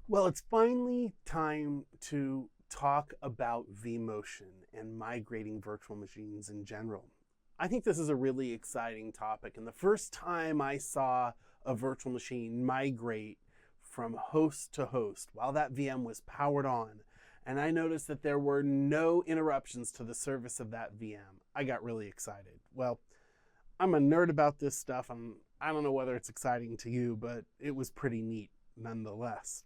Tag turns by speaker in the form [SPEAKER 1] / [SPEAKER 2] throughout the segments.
[SPEAKER 1] Well, it's finally time to talk about vMotion and migrating virtual machines in general. I think this is a really exciting topic, and the first time I saw a virtual machine migrate from host to host while that VM was powered on, and I noticed that there were no interruptions to the service of that VM, I got really excited. Well, I'm a nerd about this stuff, and I don't know whether it's exciting to you, but it was pretty neat nonetheless.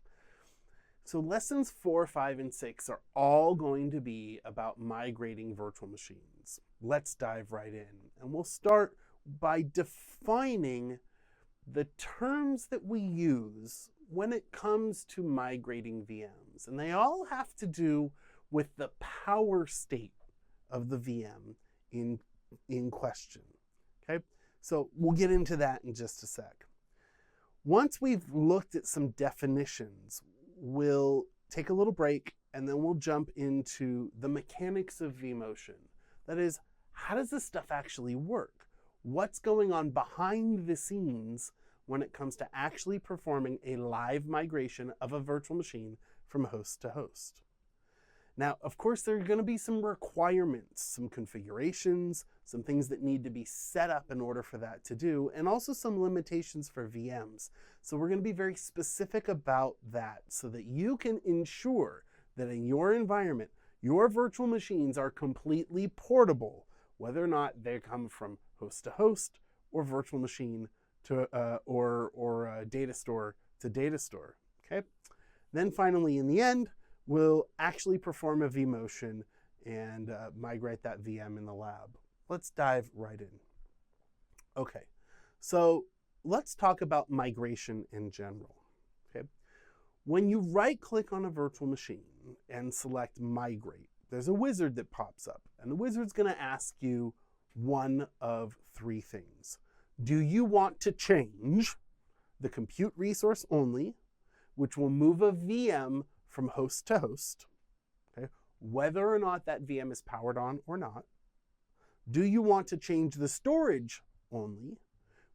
[SPEAKER 1] So lessons 4, 5, and 6 are all going to be about migrating virtual machines. Let's dive right in. And we'll start by defining the terms that we use when it comes to migrating VMs. And they all have to do with the power state of the VM in question. Okay? So we'll get into that in just a sec. Once we've looked at some definitions, we'll take a little break and then we'll jump into the mechanics of vMotion. That is, how does this stuff actually work? What's going on behind the scenes when it comes to actually performing a live migration of a virtual machine from host to host? Now, of course, there are going to be some requirements, some configurations, some things that need to be set up in order for that to do, and also some limitations for VMs. So we're going to be very specific about that so that you can ensure that in your environment, your virtual machines are completely portable, whether or not they come from host to host or virtual machine to or data store to data store. Okay. Then finally, in the end, we'll actually perform a vMotion and migrate that VM in the lab. Let's dive right in. Okay, so let's talk about migration in general. Okay, when you right-click on a virtual machine and select Migrate, there's a wizard that pops up, and the wizard's going to ask you one of three things. Do you want to change the compute resource only, which will move a VM from host to host, okay, whether or not that VM is powered on or not? Do you want to change the storage only,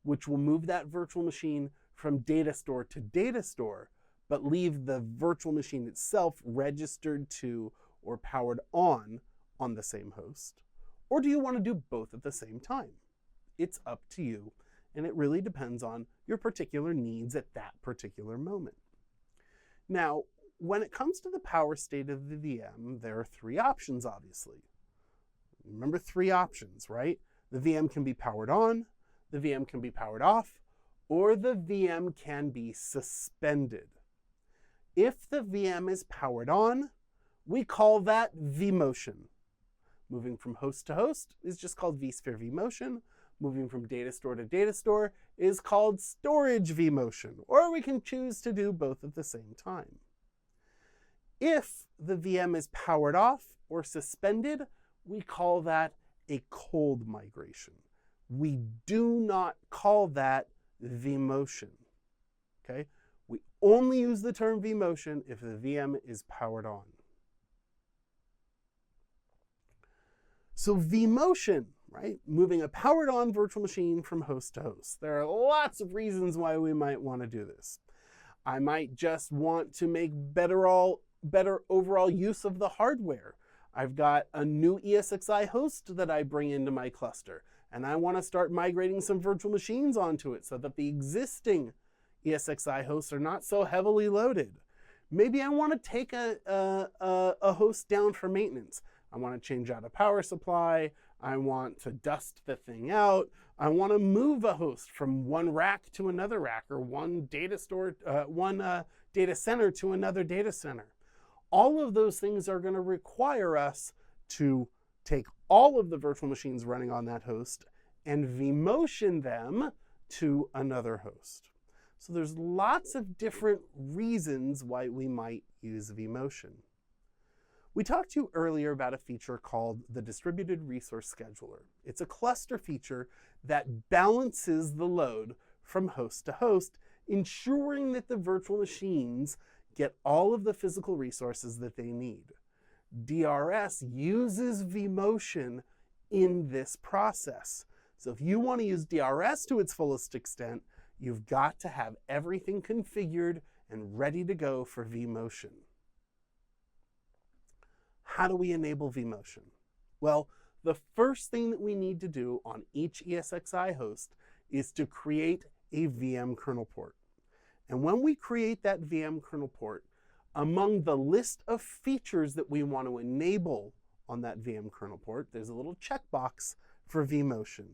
[SPEAKER 1] which will move that virtual machine from data store to data store, but leave the virtual machine itself registered to or powered on the same host? Or do you want to do both at the same time? It's up to you, and it really depends on your particular needs at that particular moment. Now, when it comes to the power state of the VM, there are three options, obviously. Remember, three options, right? The VM can be powered on, the VM can be powered off, or the VM can be suspended. If the VM is powered on, we call that vMotion. Moving from host to host is just called vSphere vMotion. Moving from data store to data store is called storage vMotion, or we can choose to do both at the same time. If the VM is powered off or suspended, we call that a cold migration. We do not call that vMotion. Okay? We only use the term vMotion if the VM is powered on. So vMotion, right? Moving a powered on virtual machine from host to host. There are lots of reasons why we might want to do this. I might just want to make better overall use of the hardware. I've got a new ESXi host that I bring into my cluster, and I want to start migrating some virtual machines onto it so that the existing ESXi hosts are not so heavily loaded. Maybe I want to take a host down for maintenance. I want to change out a power supply. I want to dust the thing out. I want to move a host from one rack to another rack, or one data center to another data center. All of those things are going to require us to take all of the virtual machines running on that host and vMotion them to another host. So there's lots of different reasons why we might use vMotion. We talked to you earlier about a feature called the Distributed Resource Scheduler. It's a cluster feature that balances the load from host to host, ensuring that the virtual machines get all of the physical resources that they need. DRS uses vMotion in this process. So if you want to use DRS to its fullest extent, you've got to have everything configured and ready to go for vMotion. How do we enable vMotion? Well, the first thing that we need to do on each ESXi host is to create a VM kernel port. And when we create that VM kernel port, among the list of features that we want to enable on that VM kernel port, there's a little checkbox for vMotion.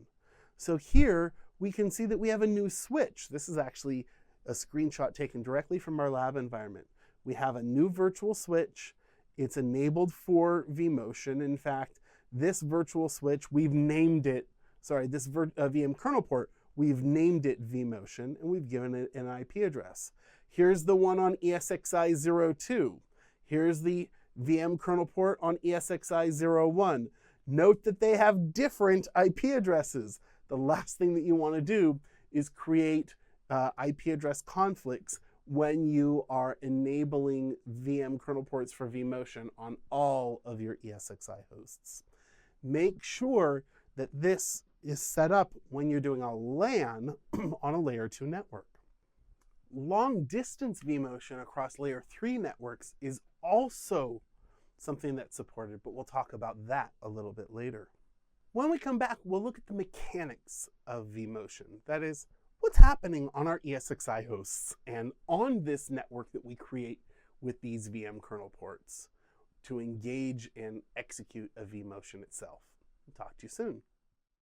[SPEAKER 1] So here we can see that we have a new switch. This is actually a screenshot taken directly from our lab environment. We have a new virtual switch. It's enabled for vMotion. In fact, this virtual switch, we've named it, this VM kernel port, we've named it vMotion, and we've given it an IP address. Here's the one on ESXi 02. Here's the VM kernel port on ESXi 01. Note that they have different IP addresses. The last thing that you want to do is create IP address conflicts when you are enabling VM kernel ports for vMotion on all of your ESXi hosts. Make sure that this is set up when you're doing a LAN on a layer 2 network. Long distance vMotion across layer 3 networks is also something that's supported, but we'll talk about that a little bit later. When we come back, we'll look at the mechanics of vMotion. That is, what's happening on our ESXi hosts and on this network that we create with these VM kernel ports to engage and execute a vMotion itself. Talk to you soon.